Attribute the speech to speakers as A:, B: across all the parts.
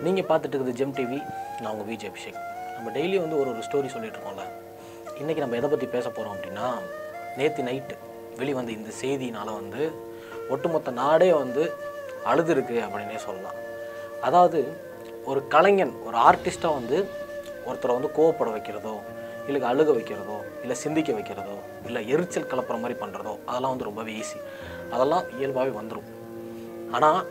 A: நீங்கள் பார்த்துட்டு இருக்குது ஜெம் டிவி. நான் உங்கள் விஜய் அபிஷேக். நம்ம டெய்லி வந்து ஒரு ஸ்டோரி சொல்லிட்டு இருக்கோம்ல. இன்றைக்கி நம்ம எதை பற்றி பேச போகிறோம் அப்படின்னா, நேற்று நைட்டு வெளிவந்த இந்த செய்தினால் வந்து ஒட்டுமொத்த நாடே வந்து அழுதுருக்கு அப்படின்னே சொல்லலாம். அதாவது ஒரு கலைஞன், ஒரு ஆர்டிஸ்ட்டாக வந்து ஒருத்தரை வந்து கோவப்பட வைக்கிறதோ, இல்லை அழுக வைக்கிறதோ, இல்லை சிந்திக்க வைக்கிறதோ, இல்லை எரிச்சல் கலப்புற மாதிரி பண்ணுறதோ, அதெல்லாம் வந்து ரொம்பவே ஈஸி. அதெல்லாம் இயல்பாகவே வந்துடும். ஆனால்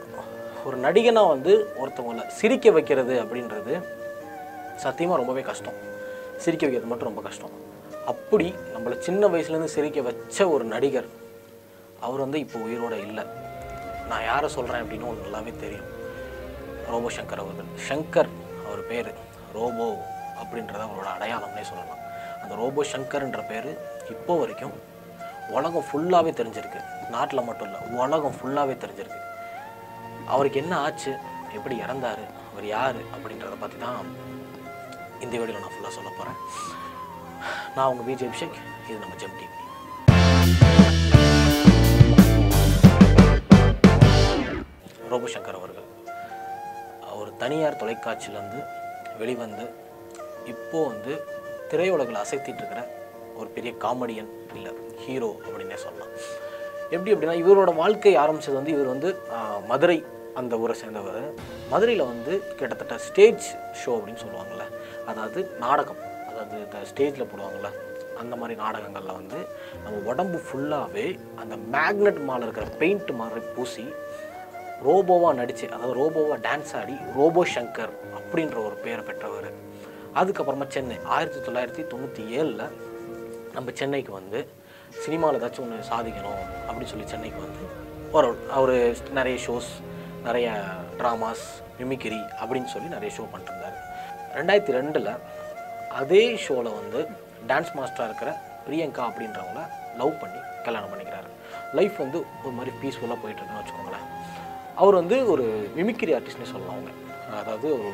A: ஒரு நடிகனாக வந்து ஒருத்தவங்களை சிரிக்க வைக்கிறது அப்படின்றது சத்தியமாக ரொம்பவே கஷ்டம். சிரிக்க வைக்கிறது மட்டும் ரொம்ப கஷ்டம். அப்படி நம்மளை சின்ன வயசுலேருந்து சிரிக்க வச்ச ஒரு நடிகர், அவர் வந்து இப்போ உயிரோடு இல்லை. நான் யாரை சொல்கிறேன் அப்படின்னு உங்களுக்கு நல்லாவே தெரியும். ரோபோ சங்கர் அவர்கள். சங்கர் அவர் பேர், ரோபோ அப்படின்றத அவரோட அடையாளம்னே சொல்லலாம். அந்த ரோபோ சங்கர்ன்ற பேர் இப்போ வரைக்கும் உலகம் ஃபுல்லாகவே தெரிஞ்சிருக்கு. நாட்டில் மட்டும் இல்லை, உலகம் ஃபுல்லாகவே தெரிஞ்சிருக்கு. அவருக்கு என்ன ஆச்சு, எப்படி இறந்தார், அவர் யார் அப்படின்றத பற்றி தான் இந்த வீடியோவில் நான் ஃபுல்லாக சொல்ல போகிறேன். நான் உங்கள் விஜய் அபிஷேக். இது நம்ம ஜெம் டிவி. ரோபோ சங்கர் அவர்கள் அவர் தனியார் தொலைக்காட்சியிலேருந்து வெளிவந்து இப்போது வந்து திரையுலகில் அசைத்திட்டு இருக்கிற ஒரு பெரிய காமெடியன், இல்லை ஹீரோ அப்படின்னே சொல்லலாம். எப்படி அப்படின்னா, இவரோட வாழ்க்கை ஆரம்பித்தது வந்து, இவர் வந்து மதுரை அந்த ஊரை சேர்ந்தவர். மதுரையில் வந்து கிட்டத்தட்ட ஸ்டேஜ் ஷோ அப்படின்னு சொல்லுவாங்கள்ல, அதாவது நாடகம், அதாவது இந்த ஸ்டேஜில் போடுவாங்கள்ல, அந்த மாதிரி நாடகங்களில் வந்து நம்ம உடம்பு ஃபுல்லாகவே அந்த மேக்னெட் மேலே இருக்கிற பெயிண்ட் மாதிரி பூசி ரோபோவாக நடித்து, அதாவது ரோபோவாக டான்ஸ் ஆடி ரோபோ சங்கர் அப்படின்ற ஒரு பேரை பெற்றவர். அதுக்கப்புறமா சென்னை 1997 நம்ம சென்னைக்கு வந்து சினிமாவில் ஏதாச்சும் ஒன்று சாதிக்கணும் அப்படின்னு சொல்லி சென்னைக்கு வந்து அவர் நிறைய ஷோஸ், நிறைய ட்ராமாஸ், மிமிக்ரி அப்படின்னு சொல்லி நிறைய ஷோ பண்ணிருந்தார். 2002 அதே ஷோவில் வந்து டான்ஸ் மாஸ்டராக இருக்கிற பிரியங்கா அப்படின்றவங்கள லவ் பண்ணி கல்யாணம் பண்ணிக்கிறாரு. லைஃப் வந்து ஒரு மாதிரி பீஸ்ஃபுல்லாக போயிட்டுருக்குன்னு வச்சுக்கோங்களேன். அவர் வந்து ஒரு மிமிக்ரி ஆர்டிஸ்ட்னே சொல்லலாம். அவங்க அதாவது ஒரு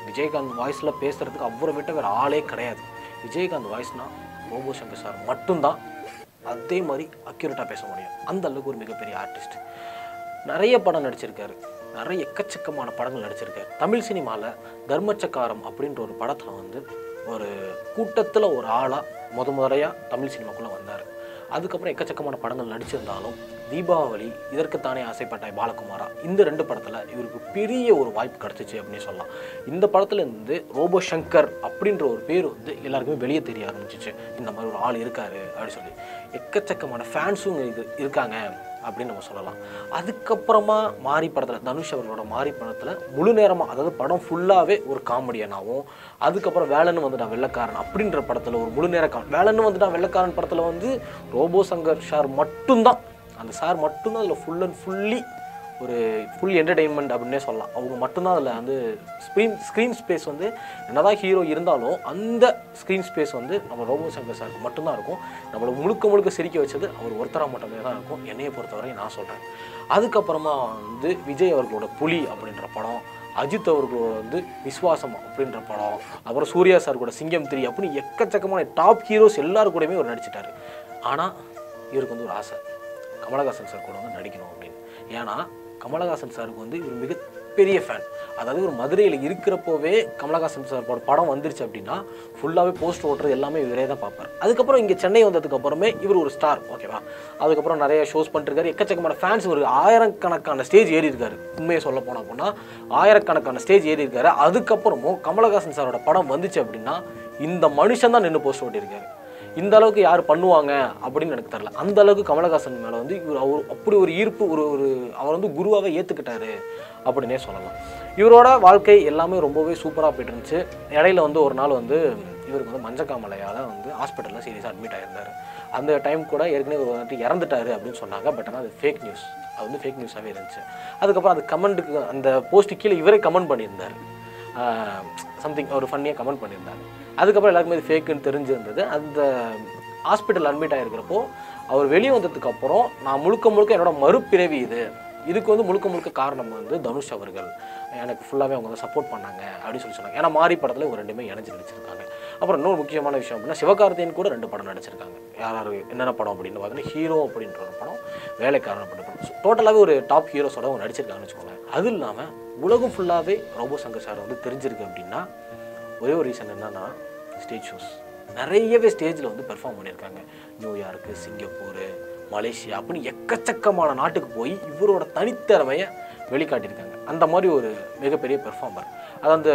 A: விஜயகாந்த் வாய்ஸில் பேசுகிறதுக்கு அவரை விட்ட வேறு ஆளே கிடையாது. விஜயகாந்த் வாய்ஸ்னால் ரோபோ சங்கர் சார் மட்டும்தான் அதே மாதிரி அக்யூரேட்டாக பேச முடியும். அந்த அளவுக்கு ஒரு மிகப்பெரிய ஆர்டிஸ்ட். நிறைய படம் நடிச்சிருக்காரு, நிறைய எக்கச்சக்கமான படங்கள் நடிச்சிருக்காரு. தமிழ் சினிமாவில் தர்மச்சக்காரம் அப்படின்ற ஒரு படத்தில் வந்து ஒரு கூட்டத்தில் ஒரு ஆளாக முறையாக தமிழ் சினிமாக்குள்ளே வந்தார். அதுக்கப்புறம் எக்கச்சக்கமான படங்கள் நடிச்சிருந்தாலும் தீபாவளி, இதற்குத்தானே ஆசைப்பட்டாய் பாலகுமாரா, இந்த 2 படத்தில் இவருக்கு பெரிய ஒரு வாய்ப்பு கிடச்சிச்சு அப்படின்னு சொல்லலாம். இந்த படத்துலேருந்து ரோபோ சங்கர் அப்படின்ற ஒரு பேர் வந்து எல்லாருக்குமே வெளியே தெரிய ஆரம்பிச்சிச்சு. இந்த மாதிரி ஒரு ஆள் இருக்கார் அப்படின்னு சொல்லி எக்கச்சக்கமான ஃபேன்ஸும் இருக்காங்க அப்படின்னு நம்ம சொல்லலாம். அதுக்கப்புறமா மாரி படத்தில், தனுஷ் அவர்களோட மாரி படத்தில் முழு நேரமாக, அதாவது படம் ஃபுல்லாகவே ஒரு காமெடியனாகவும், அதுக்கப்புறம் வேலன்னு வந்துட்டான் வெள்ளைக்காரன் அப்படின்ற படத்தில் ஒரு முழு நேர வேலன்னு வந்துட்டான் வெள்ளைக்காரன் படத்தில் வந்து ரோபோ சங்கர் சார் மட்டும்தான், அந்த சார் மட்டும்தான் அதில் ஃபுல் அண்ட் ஃபுல்லி ஒரு ஃபுல் என்டர்டெயின்மெண்ட் அப்படின்னே சொல்லலாம். அவங்க மட்டும்தான் அதில் வந்து ஸ்க்ரீன் ஸ்பேஸ் வந்து என்னதான் ஹீரோ இருந்தாலும் அந்த ஸ்க்ரீன் ஸ்பேஸ் வந்து நம்ம ரோபோ சங்கர் சாருக்கு மட்டும்தான் இருக்கும். நம்மளை முழுக்க சிரிக்க வச்சது அவர் ஒருத்தராக மட்டுமே தான் இருக்கும், என்னையை பொறுத்தவரை நான் சொல்கிறேன். அதுக்கப்புறமா வந்து விஜய் அவர்களோட புலி அப்படின்ற படம், அஜித் அவர்களோட வந்து விஸ்வாசம் அப்படின்ற படம், அப்புறம் சூர்யா சார் கூட சிங்கம் 3 அப்படின்னு எக்கச்சக்கமான டாப் ஹீரோஸ் எல்லாரும் கூடயுமே அவர் நடிச்சிட்டாரு. ஆனால் இவருக்கு வந்து ஒரு ஆசை, கமலஹாசன் சார் கூட வந்து நடிக்கணும் அப்படின்னு. ஏன்னா கமலஹாசன் சாருக்கு வந்து இவர் மிகப்பெரிய ஃபேன். அதாவது ஒரு மதுரையில் இருக்கிறப்போவே கமலஹாசன் சார் படம் வந்துருச்சு அப்படின்னா ஃபுல்லாகவே போஸ்ட் ஓட்டுறது எல்லாமே இவரே தான் பார்ப்பார். அதுக்கப்புறம் இங்கே சென்னை வந்ததுக்கப்புறமே இவர் ஒரு ஸ்டார், ஓகேவா. அதுக்கப்புறம் நிறைய ஷோஸ் பண்ணிருக்காரு, எக்கச்சக்கமான ஃபேன்ஸ், ஒரு ஆயிரக்கணக்கான ஸ்டேஜ் ஏறி இருக்காரு. உண்மையை சொல்ல போனால் அப்படின்னா ஆயிரக்கணக்கான ஸ்டேஜ் ஏறி இருக்காரு. அதுக்கப்புறமும் கமலஹாசன் சாரோட படம் வந்துச்சு அப்படின்னா இந்த மனுஷன் தான் நின்று போஸ்ட் ஓட்டியிருக்காரு. இந்த அளவுக்கு யார் பண்ணுவாங்க அப்படின்னு எனக்கு தெரியல. அந்த அளவுக்கு கமலஹாசன் மேலே வந்து அவர் அப்படி ஒரு ஈர்ப்பு, அவர் வந்து குருவாகவே ஏற்றுக்கிட்டாரு அப்படின்னே சொல்லலாம். இவரோட வாழ்க்கை எல்லாமே ரொம்பவே சூப்பராக போய்ட்டு இருந்துச்சு. இடையில வந்து ஒரு நாள் வந்து இவருக்கு வந்து மஞ்சக்காமலையால் வந்து ஹாஸ்பிட்டலில் சீரியஸாக அட்மிட் ஆகியிருந்தார். அந்த டைம் கூட ஏற்கனவே ஒரு வாட்டி இறந்துட்டாரு அப்படின்னு சொன்னாங்க. பட் ஆனால் அது ஃபேக் நியூஸ், அது வந்து ஃபேக் நியூஸாகவே இருந்துச்சு. அதுக்கப்புறம் அது கமெண்ட்டுக்கு, அந்த போஸ்ட்டு கீழே இவரே கமெண்ட் பண்ணியிருந்தார், சம்திங் ஒரு ஃபன்னியாக கமெண்ட் பண்ணியிருந்தார். அதுக்கப்புறம் எல்லாருக்குமே இது ஃபேக்குன்னு தெரிஞ்சிருந்தது. அந்த ஹாஸ்பிட்டல் அட்மிட் ஆகிருக்கிறப்போ அவர் வெளியே வந்ததுக்கப்புறம், நான் முழுக்க என்னோட மறுபிறவி இதுக்கு வந்து முழுக்க காரணம் வந்து தனுஷ் அவர்கள், எனக்கு ஃபுல்லாகவே அவங்க வந்து சப்போர்ட் பண்ணாங்க அப்படின்னு சொல்லி சொன்னாங்க. ஏன்னா மாரி படத்தில் ஒரு 2 இணைஞ்சு நடிச்சிருக்காங்க. அப்புறம் இன்னொரு முக்கியமான விஷயம் அப்படின்னா, சிவகார்த்திகேயன் கூட 2 படம் நடிச்சிருக்காங்க. யார் என்னென்ன படம் அப்படின்னு பார்த்தீங்கன்னா, ஹீரோ அப்படின்ற ஒரு படம், வேலைக்காரன் அப்படின்ற படம். டோட்டலாகவே ஒரு டாப் ஹீரோஸோட அவங்க நடிச்சிருக்காங்கன்னு வச்சுக்கோங்க. அது இல்லாமல் உலகம் ஃபுல்லாகவே ரோபோ சங்கர் சார் வந்து தெரிஞ்சிருக்கு அப்படின்னா ஒரே ஒரு ரீசன் என்னன்னா ஸ்டேஜ் ஷோஸ். நிறையவே ஸ்டேஜில் வந்து பெர்ஃபார்ம் பண்ணியிருக்காங்க. நியூயார்க்கு, சிங்கப்பூர், மலேசியா அப்படின்னு எக்கச்சக்கமான நாட்டுக்கு போய் இவரோட தனித்திறமையை வெளிக்காட்டியிருக்காங்க. அந்த மாதிரி ஒரு மிகப்பெரிய பெர்ஃபார்மர். அது அந்த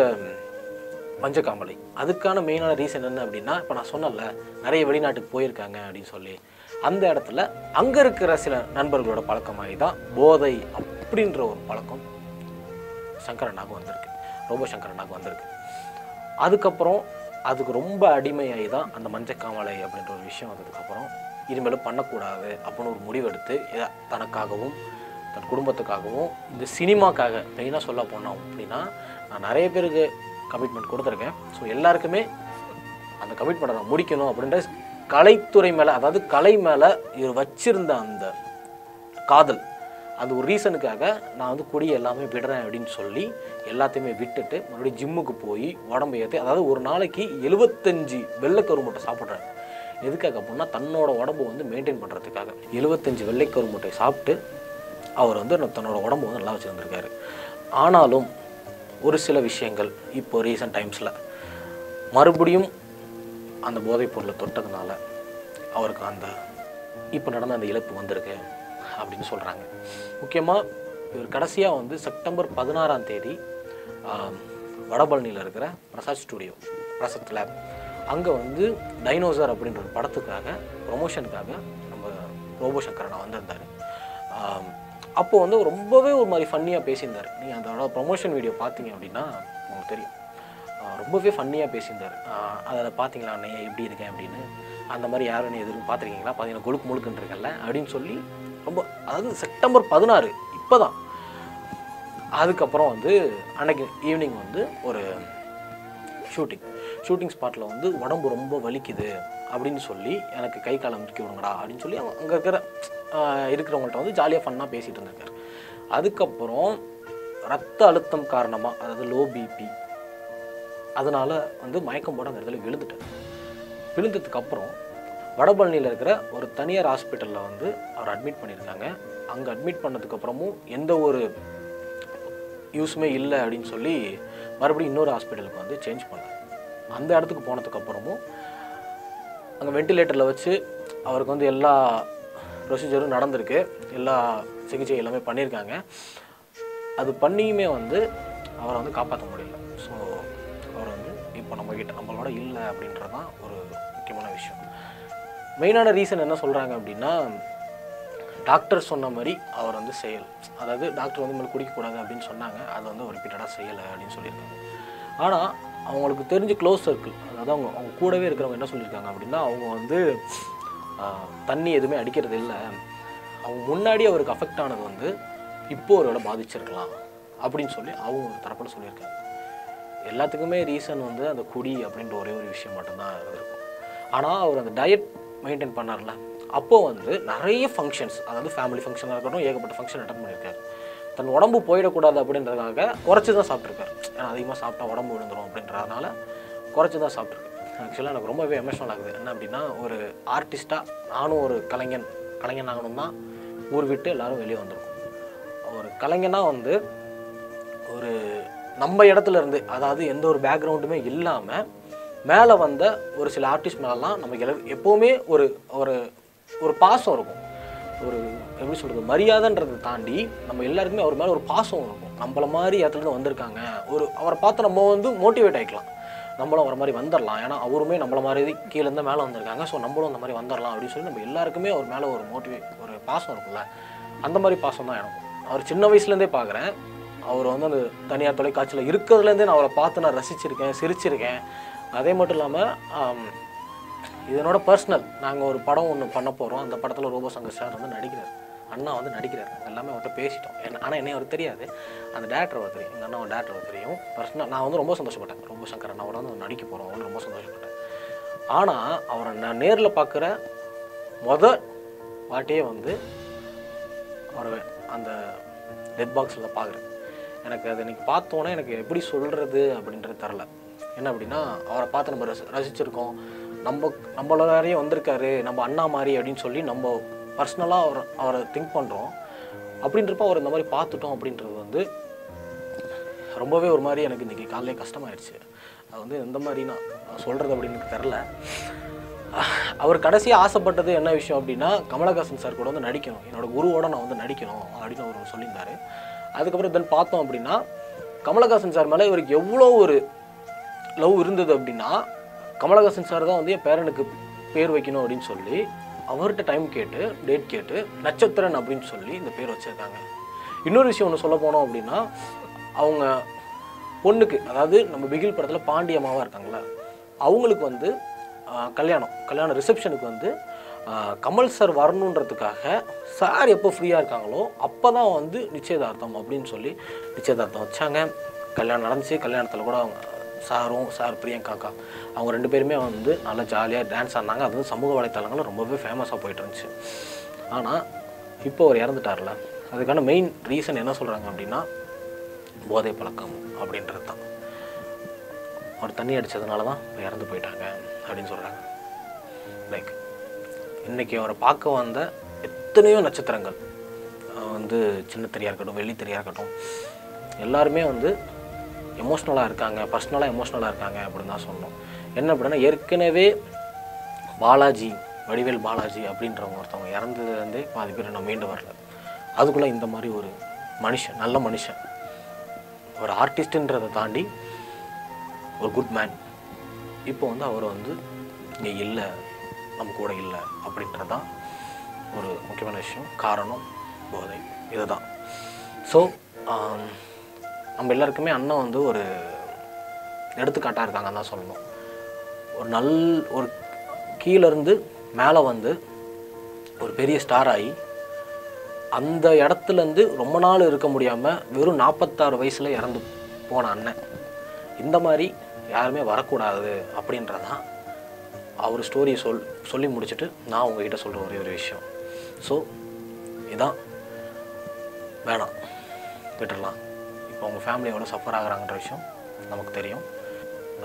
A: பஞ்சகாமலை. அதுக்கான மெயினான ரீசன் என்ன அப்படின்னா, இப்போ நான் சொன்னல நிறைய வெளிநாட்டுக்கு போயிருக்காங்க அப்படின்னு சொல்லி, அந்த இடத்துல அங்கே இருக்கிற சில நண்பர்களோட பழக்கமாகி தான் போதை அப்படின்ற ஒரு பழக்கம் சங்கரனாக வந்திருக்கு, ரோபோ சங்கரனாக வந்திருக்கு. அதுக்கப்புறம் அதுக்கு ரொம்ப அடிமையாகி தான் அந்த மஞ்சக்காமலை அப்படின்ற ஒரு விஷயம் வந்ததுக்கப்புறம் இனிமேலும் பண்ணக்கூடாது அப்படின்னு ஒரு முடிவெடுத்து தனக்காகவும் தன் குடும்பத்துக்காகவும் இந்த சினிமாக்காக மெயினாக சொல்ல போனோம் அப்படின்னா, நான் நிறைய பேருக்கு கமிட்மெண்ட் கொடுத்துருக்கேன். ஸோ எல்லாருக்குமே அந்த கமிட்மெண்ட்டை முடிக்கணும் அப்படின்ற கலைத்துறை மேலே, அதாவது கலை மேலே இவர் வச்சிருந்த அந்த காதல், அது ஒரு ரீசனுக்காக நான் வந்து கொடி எல்லாமே விடுறேன் அப்படின்னு சொல்லி எல்லாத்தையுமே விட்டுட்டு மறுபடியும் ஜிம்முக்கு போய் உடம்பு ஏற்றி, அதாவது ஒரு நாளைக்கு 75 வெள்ளைக்கரு முட்டை சாப்பிட்றாரு. எதுக்காக அப்படின்னா தன்னோட உடம்பு வந்து மெயின்டைன் பண்ணுறதுக்காக 75 வெள்ளைக்கரு முட்டை சாப்பிட்டு அவர் வந்து தன்னோட உடம்பு வந்து நல்லா வச்சுருந்துருக்காரு. ஆனாலும் ஒரு சில விஷயங்கள் இப்போ ரீசன்ட் டைம்ஸில் மறுபடியும் அந்த போதைப் பொருளை தொட்டதுனால அவருக்கு அந்த இப்போ நடந்த அந்த இழப்பு வந்திருக்கு அப்படின்னு சொல்கிறாங்க. முக்கியமாக இவர் கடைசியாக வந்து செப்டம்பர் 16ஆம் தேதி வடபழனியில் இருக்கிற பிரசாத் ஸ்டுடியோ, பிரசாத் லேப், அங்கே வந்து டைனோசர் அப்படின்ற ஒரு படத்துக்காக ப்ரொமோஷனுக்காக நம்ம ரோபோ சங்கரனா வந்திருந்தார். அப்போது வந்து ரொம்பவே ஒரு மாதிரி ஃபன்னியாக பேசியிருந்தார். நீங்கள் அதோட ப்ரொமோஷன் வீடியோ பார்த்தீங்க அப்படின்னா உங்களுக்கு தெரியும், ரொம்பவே ஃபன்னியாக பேசியிருந்தார். அதில் பார்த்தீங்களா அண்ணே எப்படி இருக்கேன் அப்படின்னு, அந்த மாதிரி யாரும் நீ எதுவும் பார்த்துருக்கீங்களா, பார்த்தீங்கன்னா கொழுக்கு முழுக்குன்னு இருக்கல அப்படின்னு சொல்லி ரொம்ப, அதாவது செப்டம்பர் 16 இப்போ தான். அதுக்கப்புறம் வந்து அன்னைக்கு ஈவினிங் வந்து ஒரு ஷூட்டிங் ஸ்பாட்டில் வந்து உடம்பு ரொம்ப வலிக்குது அப்படின்னு சொல்லி எனக்கு கை காலம் முறுக்கி விடுங்கடா அப்படின்னு சொல்லி அங்கே இருக்கிறவங்கள்ட்ட வந்து ஜாலியாக ஃபன்னாக பேசிகிட்டு இருந்திருக்காரு. அதுக்கப்புறம் ரத்த அழுத்தம் காரணமாக, அதாவது லோ பிபி, அதனால் வந்து மயக்கம் போட அந்த இடத்துல விழுந்ததுக்கப்புறம் வடபழனியில் இருக்கிற ஒரு தனியார் ஹாஸ்பிட்டலில் வந்து அவர் அட்மிட் பண்ணியிருக்காங்க. அங்கே அட்மிட் பண்ணதுக்கப்புறமும் எந்த ஒரு யூஸுமே இல்லை அப்படின்னு சொல்லி மறுபடியும் இன்னொரு ஹாஸ்பிட்டலுக்கு வந்து சேஞ்ச் பண்ணார். அந்த இடத்துக்கு போனதுக்கப்புறமும் அங்கே வெண்டிலேட்டரில் வச்சு அவருக்கு வந்து எல்லா ப்ரொசீஜரும் நடந்திருக்கு, எல்லா சிகிச்சை எல்லாமே பண்ணியிருக்காங்க. அது பண்ணியுமே வந்து அவரை வந்து காப்பாற்ற முடியல. ஸோ அவர் வந்து இப்போ நம்மளோட இல்லை அப்படின்றது தான் ஒரு முக்கியமான விஷயம். மெயினான ரீசன் என்ன சொல்கிறாங்க அப்படின்னா, டாக்டர் சொன்ன மாதிரி அவர் வந்து செய்யலை. அதாவது டாக்டர் வந்து மேலே குடிக்கக்கூடாது அப்படின்னு சொன்னாங்க, அதை வந்து ஒரு ரிப்பீட்டடாக செய்யலை அப்படின்னு சொல்லியிருக்காங்க. ஆனால் அவங்களுக்கு தெரிஞ்ச க்ளோஸ் சர்க்கிள், அதாவது அவங்க கூடவே இருக்கிறவங்க என்ன சொல்லியிருக்காங்க அப்படின்னா, அவங்க வந்து தண்ணி எதுவுமே அடிக்கிறது இல்லை, அவங்க முன்னாடி அவருக்கு அஃபெக்ட் ஆனது வந்து இப்போ அவரோட பாதிச்சிருக்கலாம் அப்படின்னு சொல்லி அவங்க ஒரு தரப்பில் சொல்லியிருக்காங்க. எல்லாத்துக்குமே ரீசன் வந்து அந்த குடி அப்படின்ற ஒரே ஒரு விஷயம் மட்டும்தான் இருந்திருக்கும். ஆனால் அவர் அந்த டயட் மெயின்டைன் பண்ணார்ல, அப்போது வந்து நிறைய ஃபங்க்ஷன்ஸ், அதாவது ஃபேமிலி ஃபங்க்ஷனாக இருக்கட்டும், ஏகப்பட்ட ஃபங்க்ஷன் அட்டன் பண்ணியிருக்காரு. தன் உடம்பு போயிடக்கூடாது அப்படின்றதுக்காக குறைச்சி தான் சாப்பிட்ருக்காரு. ஏன்னா அதிகமாக சாப்பிட்டா உடம்பு விழுந்துடும் அப்படின்றதுனால குறைச்சி தான் சாப்பிட்ருக்கு. ஆக்சுவலாக எனக்கு ரொம்பவே எமோஷனல் ஆகுது. என்ன அப்படின்னா, ஒரு ஆர்டிஸ்ட்டாக நானும் ஒரு கலைஞன் ஆகணும் தான் ஊர் விட்டு எல்லோரும் வெளியே வந்திருக்கோம். ஒரு கலைஞனாக வந்து ஒரு நம்ம இடத்துல இருந்து, அதாவது எந்த ஒரு பேக்ரவுண்டுமே இல்லாமல் மேலே வந்த ஒரு சில ஆர்டிஸ்ட் மேலாம் நமக்கு எப்போவுமே ஒரு ஒரு ஒரு பாசம் இருக்கும். ஒரு எப்படி சொல்கிறது, மரியாதைன்றதை தாண்டி நம்ம எல்லாருக்குமே அவர் மேலே ஒரு பாசம் இருக்கும். நம்மள மாதிரி இடத்துலேருந்து வந்திருக்காங்க, அவரை பார்த்து நம்ம வந்து மோட்டிவேட் ஆகிக்கலாம், நம்மளும் அவரை மாதிரி வந்துடலாம், ஏன்னா அவருமே நம்மள மாதிரி கீழேருந்து மேலே வந்திருக்காங்க, ஸோ நம்மளும் அந்த மாதிரி வந்துடலாம் அப்படின்னு சொல்லி நம்ம எல்லாருக்குமே அவர் மேலே ஒரு பாசம் இருக்குல்ல, அந்த மாதிரி பாசம் தான் எனக்கும். அவர் சின்ன வயசுலேருந்தே பார்க்குறேன். அவர் வந்து அந்த தனியார் தொலைக்காட்சியில் இருக்கிறதுலேருந்தே நான் அவரை பார்த்து நான் ரசிச்சிருக்கேன், சிரிச்சிருக்கேன். அதே மட்டும் இல்லாமல் இதனோட பர்சனல், நாங்கள் ஒரு படம் ஒன்று பண்ண போகிறோம், அந்த படத்தில் ரோபோ சங்கர் சார் வந்து நடிக்கிறார், அண்ணா வந்து நடிக்கிறார். எல்லாமே அவர்கிட்ட பேசிட்டோம். ஆனால் என்னை அவருக்கு தெரியாது, அந்த டேரக்டர் அவர் தெரியும், எங்கள் அண்ணா டேரக்டர் அவர் தெரியும். பர்சனல் நான் வந்து ரொம்ப சந்தோஷப்பட்டேன், ரோபோ சங்கர் அண்ணாவோட வந்து நடிக்க போகிறோம் அப்படின்னு ரொம்ப சந்தோஷப்பட்டேன். ஆனால் அவரை நான் நேரில் பார்க்குற வாட்டியே வந்து அவரை அந்த டெத் பாக்ஸில் பார்க்குறேன். எனக்கு அதை இன்றைக்கி பார்த்தோன்னே எனக்கு எப்படி சொல்கிறது அப்படின்றது தரல. என்ன அப்படின்னா, அவரை பார்த்து நம்ம ரசிச்சிருக்கோம், நம்மளாரையும் வந்திருக்காரு, நம்ம அண்ணா மாதிரி அப்படின்னு சொல்லி நம்ம பர்சனலாக அவரை திங்க் பண்ணுறோம். அப்படின்றப்ப அவர் இந்த மாதிரி பார்த்துட்டோம் அப்படின்றது வந்து ரொம்பவே ஒரு மாதிரி எனக்கு இன்றைக்கி காலையிலே கஷ்டமாயிடுச்சு. அது வந்து எந்த மாதிரி நான் சொல்கிறது அப்படின்னு எனக்கு தெரில. அவர் கடைசியாக ஆசைப்பட்டது என்ன விஷயம் அப்படின்னா, கமலஹாசன் சார் கூட வந்து நடிக்கணும், என்னோடய குருவோட நான் வந்து நடிக்கணும் அப்படின்னு அவர் சொல்லியிருந்தார். அதுக்கப்புறம் தென் பார்த்தோம் அப்படின்னா, கமலஹாசன் சார் மேலே இவருக்கு எவ்வளோ ஒரு லவ் இருந்தது அப்படின்னா, கமலஹாசன் சார் தான் வந்து என் பேரனுக்கு பேர் வைக்கணும் அப்படின்னு சொல்லி அவர்கிட்ட டைம் கேட்டு டேட் கேட்டு நட்சத்திரன் அப்படின்னு சொல்லி இந்த பேர் வச்சுருக்காங்க. இன்னொரு விஷயம் ஒன்று சொல்ல போனோம் அப்படின்னா, அவங்க பொண்ணுக்கு, அதாவது நம்ம பிகில் படத்தில் பாண்டியம்மாவாக இருக்காங்களா, அவங்களுக்கு வந்து கல்யாண ரிசப்ஷனுக்கு வந்து கமல் சார் வரணுன்றதுக்காக சார் எப்போ ஃப்ரீயாக இருக்காங்களோ அப்போ தான் வந்து நிச்சயதார்த்தம் அப்படின்னு சொல்லி நிச்சயதார்த்தம் வச்சாங்க. கல்யாணம் நடந்துச்சு. கல்யாணத்தில் கூட அவங்க சார் பிரியங்காக்கா அவங்க 2 பேருமே வந்து நல்லா ஜாலியாக டான்ஸ் ஆடினாங்க. அது வந்து சமூக வலைத்தளங்களில் ரொம்பவே ஃபேமஸாக போயிட்டு இருந்துச்சு. ஆனால் இப்போ அவர் இறந்துட்டார்ல, அதுக்கான மெயின் ரீசன் என்ன சொல்கிறாங்க அப்படின்னா, போதை பழக்கம் அப்படின்றது தான். அவர் தண்ணி அடித்ததுனால தான் இப்போ இறந்து போயிட்டாங்க அப்படின்னு சொல்கிறாங்க. லைக் இன்றைக்கி அவரை பார்க்க வந்த எத்தனையோ நட்சத்திரங்கள் வந்து சின்ன திரையாக இருக்கட்டும், வெள்ளி திரையாக இருக்கட்டும், எல்லாருமே வந்து எமோஷ்னலாக இருக்காங்க, பர்சனலாக எமோஷ்னலாக இருக்காங்க அப்படின்னு தான் சொன்னோம். என்ன அப்படின்னா, ஏற்கனவே வடிவேல் பாலாஜி அப்படின்றவங்க ஒருத்தவங்க இறந்ததுலேருந்தே பாதி பேர் நான் மீண்டு வரல. அதுக்குள்ளே இந்த மாதிரி ஒரு மனுஷன், நல்ல மனுஷன், ஒரு ஆர்டிஸ்ட்டுன்றதை தாண்டி ஒரு குட் மேன், இப்போ வந்து அவர் வந்து இங்கே இல்லை, நம்ம கூட இல்லை அப்படின்றது தான் ஒரு முக்கியமான விஷயம். காரணம் போதை, இதுதான். ஸோ நம்ம எல்லாருக்குமே அண்ணன் வந்து ஒரு எடுத்துக்காட்டாக இருக்காங்கன்னு தான் சொல்லணும். ஒரு கீழேருந்து மேலே வந்து ஒரு பெரிய ஸ்டார் ஆகி அந்த இடத்துலேருந்து ரொம்ப நாள் இருக்க முடியாமல் வெறும் 46 வயசில் இறந்து போன அண்ணன். இந்த மாதிரி யாருமே வரக்கூடாது அப்படின்றதான் அவர் ஸ்டோரியை சொல்லி முடிச்சுட்டு நான் உங்ககிட்ட சொல்கிற ஒரே ஒரு விஷயம். ஸோ இதான், வேணாம், விட்டுடலாம். இப்போ அவங்க ஃபேமிலி எவ்வளோ சஃபர் ஆகுறாங்கன்ற விஷயம் நமக்கு தெரியும்.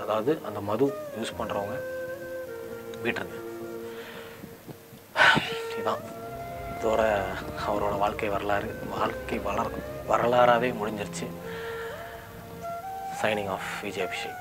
A: அதாவது அந்த மது யூஸ் பண்ணுறவங்க விட்டுருங்க. இதான் இதோட அவரோட வாழ்க்கை வரலாறாகவே முடிஞ்சிருச்சு. Signing off Vijay Abhishek.